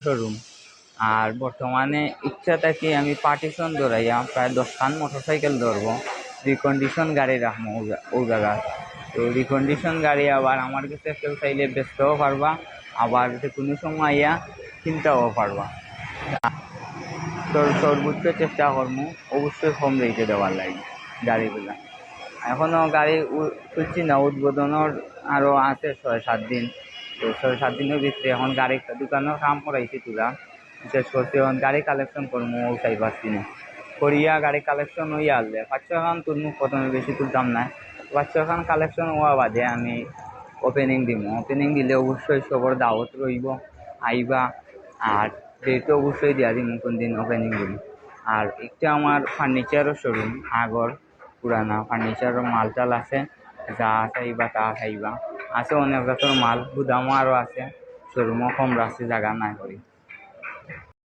Showroom. আর বর্তমানে ইচ্ছা থাকি আমি পার্টিশন ধরাইয়া প্রায় 10খান মোটরসাইকেল ধরবো, রিকন্ডিশন গাড়ি রাখবো ও জায়গা। তো রিকন্ডিশন গাড়ি আবার আমার কাছে কেউ চাইলে বেচতেও পারবা, আবার যে কোনো সময় আইয়া কিনতেও পারবা। সর্বোচ্চ চেষ্টা করবো অবশ্যই কম রেটে দেওয়ার লাগে গাড়িগুলা। এখনও গাড়ি তুলছি না, উদ্বোধনের আরও আছে 6-7 দিন। তো 6-7 দিনের ভিতরে এখন গাড়ি দোকানের কাম করাইছি তুলা, বিশেষ করছি এখন গাড়ি কালেকশন করবো ও চাই পাচ্ছি না। করিয়া গাড়ি কালেকশন হইয়া আসলে 5-6খান তুলমু, প্রথমে বেশি তুলতাম না। 5-6খান কালেকশন হওয়া বাদে আমি ওপেনিং দিব। ওপেনিং দিলে অবশ্যই সবর দাওয়াত রইব, আইবা। আর ডেটও অবশ্যই দিয়া দিব কোন দিন ওপেনিং দিব। আর একটা আমার ফার্নিচারও শোরুম, আগর পুরানা ফার্নিচারও মাল টাল আছে, যা চাইবা তা খাইবা। আছে অনেক জাতের মাল, গুদামও আরও আছে, শোরুমও কম রাখছি, জায়গা নাই করি।